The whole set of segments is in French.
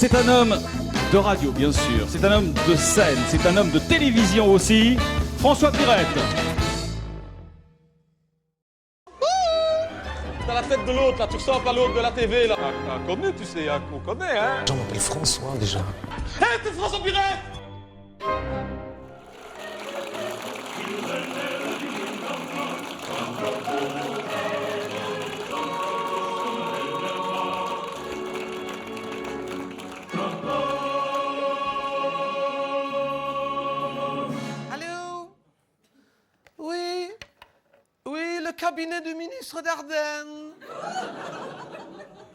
C'est un homme de radio, bien sûr. C'est un homme de scène. C'est un homme de télévision aussi. François Pirette. T'as la tête de l'autre, là, tu ressembles à l'autre de la TV, là. Connu, tu sais, on connaît, hein. Je m'appelle François, déjà. Hé, t'es François Pirette! Allô? Oui? Oui, le cabinet du ministre Dardenne.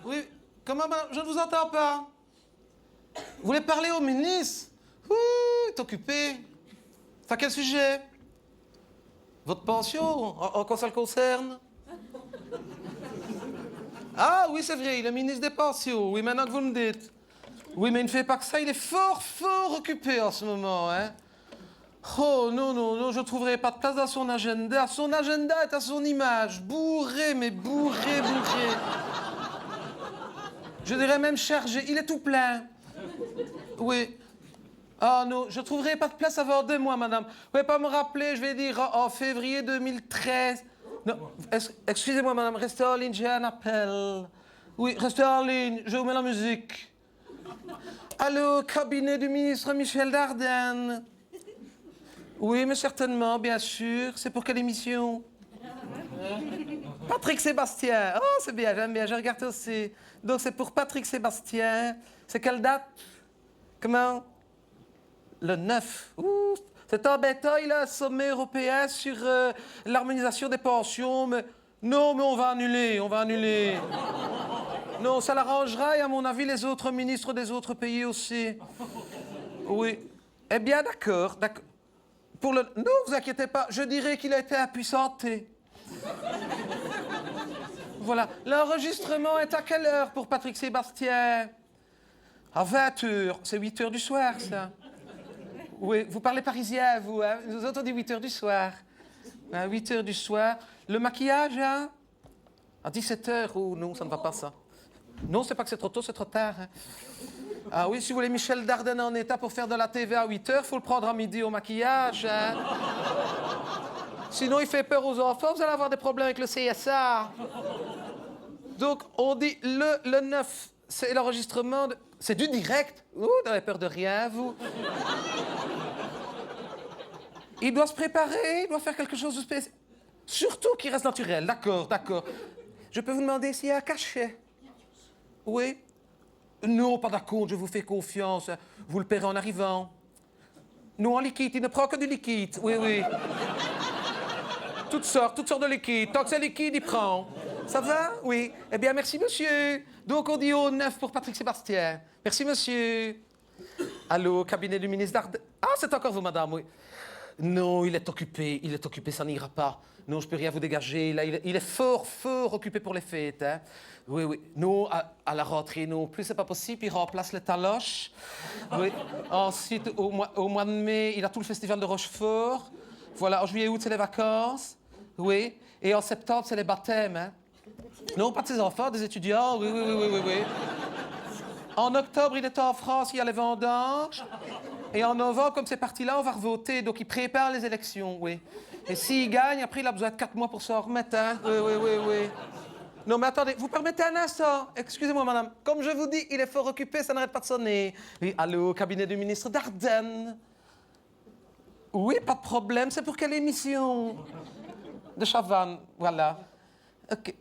Oui, comment, madame? Je ne vous entends pas. Vous voulez parler au ministre? Ouh, il est occupé. Enfin, quel sujet? Votre pension? En quoi ça le concerne? Ah oui, c'est vrai, il est ministre des pensions. Oui, maintenant que vous me dites. Oui, mais il ne fait pas que ça, il est fort occupé en ce moment, hein. Oh, non, je ne trouverai pas de place dans son agenda. Son agenda est à son image. Bourré, mais bourré. Je dirais même chargé. Il est tout plein. Oui. Ah non, je ne trouverai pas de place avant 2 mois, madame. Vous ne pouvez pas me rappeler, je vais dire en février 2013. Non, excusez-moi, madame, restez en ligne, j'ai un appel. Oui, restez en ligne, je vous mets la musique. Allô, cabinet du ministre Michel Dardenne. Oui, mais certainement, bien sûr. C'est pour quelle émission? Patrick Sébastien. Oh, c'est bien, j'aime bien, j'ai regardé aussi. Donc, c'est pour Patrick Sébastien. C'est quelle date? Comment? Le 9. Ouh, c'est embêtant, il a un sommet européen sur l'harmonisation des pensions, mais... Non, mais on va annuler. Non, ça l'arrangera et à mon avis, les autres ministres des autres pays aussi. Oui. Eh bien, d'accord. Pour le... Non, vous inquiétez pas, je dirais qu'il a été impuissanté. Voilà. L'enregistrement est à quelle heure pour Patrick Sébastien? À 20h. C'est 8h du soir, ça. Oui, vous parlez parisien, vous, hein? Nous autres, on dit 8h du soir. À 8h du soir. Le maquillage, hein? À 17h. Oh non, ça ne va pas, ça. Non, c'est pas que c'est trop tôt, c'est trop tard. Hein? Ah oui, si vous voulez Michel Dardenne en état pour faire de la TV à 8h, faut le prendre à midi au maquillage. Hein? Sinon, il fait peur aux enfants, vous allez avoir des problèmes avec le CSA. Donc, on dit le 9, c'est l'enregistrement de... C'est du direct. Ouh, vous n'avez peur de rien, vous. Il doit se préparer, il doit faire quelque chose de spécial. Surtout qu'il reste naturel, d'accord. Je peux vous demander s'il y a un cachet? Oui? Non, pas d'accord, je vous fais confiance. Vous le paierez en arrivant. Non, en liquide, il ne prend que du liquide. Oui. Toutes sortes de liquides. Tant que c'est liquide, il prend. Ça va? Oui. Eh bien, merci, monsieur. Donc, on dit au 9 pour Patrick Sébastien. Merci, monsieur. Allô, cabinet du ministre Dardenne. Ah, c'est encore vous, madame, oui. Non, il est occupé, ça n'ira pas. Non, je peux rien vous dégager. Là, il est fort occupé pour les fêtes. Hein. Oui. Non, à la rentrée, non plus, c'est pas possible. Il remplace les taloches. Oui. Ensuite, au mois de mai, il a tout le festival de Rochefort. Voilà, en juillet, août, c'est les vacances. Oui. Et en septembre, c'est les baptêmes. Hein. Non, pas de ses enfants, des étudiants. Oui. En octobre, il est en France, il y a les vendanges. Et en novembre, comme c'est parti là, on va revoter. Donc, il prépare les élections, oui. Et s'il gagne, après, il a besoin de 4 mois pour s'en remettre. Hein. Oui. Non, mais attendez, vous permettez un instant? Excusez-moi, madame. Comme je vous dis, il est fort occupé, ça n'arrête pas de sonner. Oui, allô, cabinet du ministre Dardenne. Oui, pas de problème. C'est pour quelle émission? De Chavannes, voilà. OK.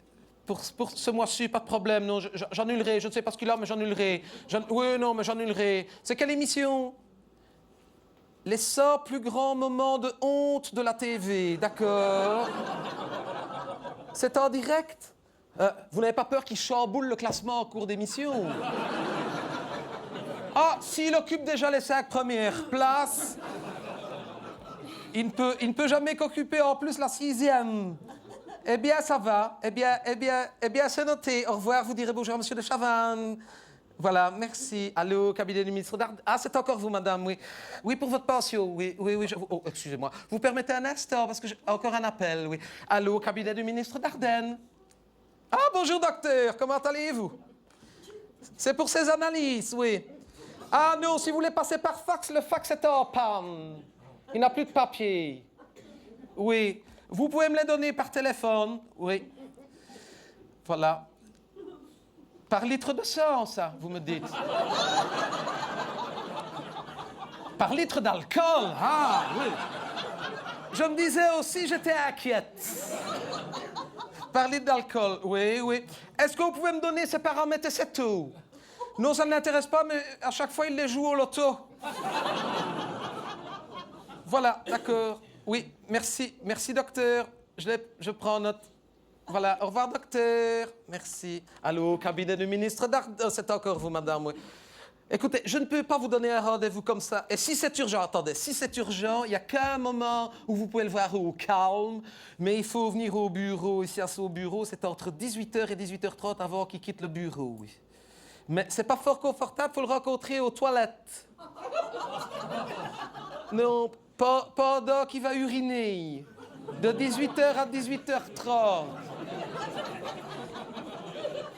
Pour ce mois-ci, pas de problème, non, j'annulerai. Je ne sais pas ce qu'il a, mais j'annulerai. Oui, non, mais j'annulerai. C'est quelle émission? Les 100 plus grands moments de honte de la TV, d'accord. C'est en direct? Vous n'avez pas peur qu'il chamboule le classement en cours d'émission? Ah, s'il occupe déjà les 5 premières places, il ne peut jamais qu'occuper en plus la 6e. Eh bien, ça va. Eh bien, c'est noté. Au revoir, vous direz bonjour à monsieur de Chavannes. Voilà, merci. Allô, cabinet du ministre Dardenne. Ah, c'est encore vous, madame, oui. Oui, pour votre pension, oui. Oh, excusez-moi. Vous permettez un instant, parce que j'ai encore un appel, oui. Allô, cabinet du ministre Dardenne. Ah, bonjour, docteur. Comment allez-vous? C'est pour ces analyses, oui. Ah non, si vous voulez passer par fax, le fax est en panne. Il n'a plus de papier. Oui. Vous pouvez me les donner par téléphone. Oui. Voilà. Par litre de sang, ça, vous me dites. Par litre d'alcool. Ah, oui. Je me disais aussi, j'étais inquiète. Par litre d'alcool, oui, oui. Est-ce que vous pouvez me donner ces paramètres et c'est tout? Non, ça ne m'intéresse pas, mais à chaque fois, il les joue au loto. Voilà, d'accord. Oui, merci. Merci, docteur. Je prends note. Voilà, au revoir, docteur. Merci. Allô, cabinet du ministre d'Art. C'est encore vous, madame, oui. Écoutez, je ne peux pas vous donner un rendez-vous comme ça. Et si c'est urgent, attendez, si c'est urgent, il n'y a qu'un moment où vous pouvez le voir au calme, mais il faut venir au bureau. Ici, à ce bureau, c'est entre 18h et 18h30 avant qu'il quitte le bureau, oui. Mais c'est pas fort confortable, il faut le rencontrer aux toilettes. Non, pendant qu'il va uriner. De 18h à 18h30.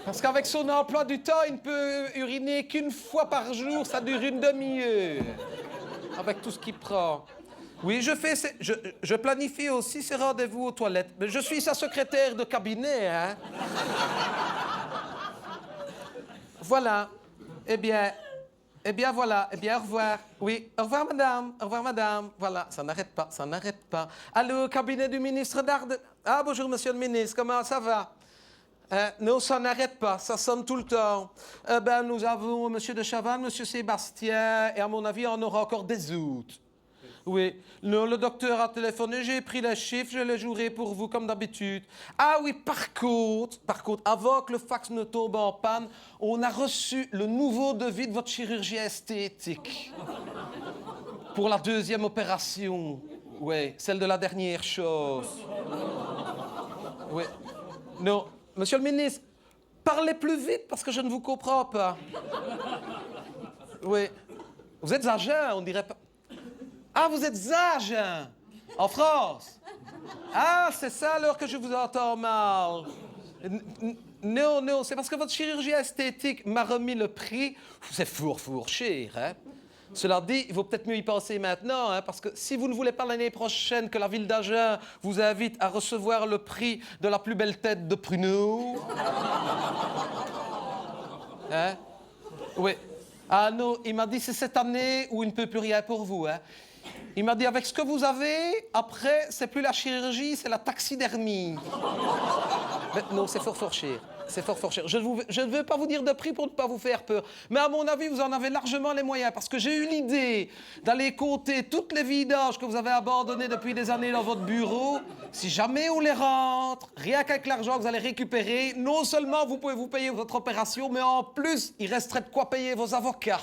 Parce qu'avec son emploi du temps, il ne peut uriner qu'une fois par jour, ça dure une demi-heure. Avec tout ce qu'il prend. Oui, je planifie aussi ses rendez-vous aux toilettes. Mais je suis sa secrétaire de cabinet, hein. Voilà. Eh bien, voilà. Eh bien, au revoir. Oui, au revoir, madame. Au revoir, madame. Voilà, ça n'arrête pas, ça n'arrête pas. Allô, cabinet du ministre d'Arde. Ah, bonjour, monsieur le ministre, comment ça va? Non, ça n'arrête pas, ça sonne tout le temps. Nous avons monsieur de Chavannes, monsieur Sébastien, et à mon avis, on aura encore des autres. Oui, non, le docteur a téléphoné, j'ai pris les chiffres, je les jouerai pour vous comme d'habitude. Ah oui, par contre, avant que le fax ne tombe en panne, on a reçu le nouveau devis de votre chirurgie esthétique. Pour la deuxième opération. Oui, celle de la dernière chose. Oui, non. Monsieur le ministre, parlez plus vite parce que je ne vous comprends pas. Oui. Vous êtes agent, on dirait pas. Ah, vous êtes agent en France. Ah, c'est ça alors que je vous entends mal. Non, c'est parce que votre chirurgie esthétique m'a remis le prix. C'est fort cher, hein. Cela dit, il vaut peut-être mieux y penser maintenant, hein, parce que si vous ne voulez pas l'année prochaine que la ville d'Agen vous invite à recevoir le prix de la plus belle tête de pruneau... Hein? Oui. Ah non, il m'a dit c'est cette année où il ne peut plus rien pour vous. Hein. Il m'a dit avec ce que vous avez, après, c'est plus la chirurgie, c'est la taxidermie. Mais non, c'est fort cher. C'est fort cher. Je ne veux pas vous dire de prix pour ne pas vous faire peur. Mais à mon avis, vous en avez largement les moyens. Parce que j'ai eu l'idée d'aller compter toutes les vidanges que vous avez abandonnées depuis des années dans votre bureau. Si jamais on les rentre, rien qu'avec l'argent que vous allez récupérer, non seulement vous pouvez vous payer votre opération, mais en plus, il resterait de quoi payer vos avocats.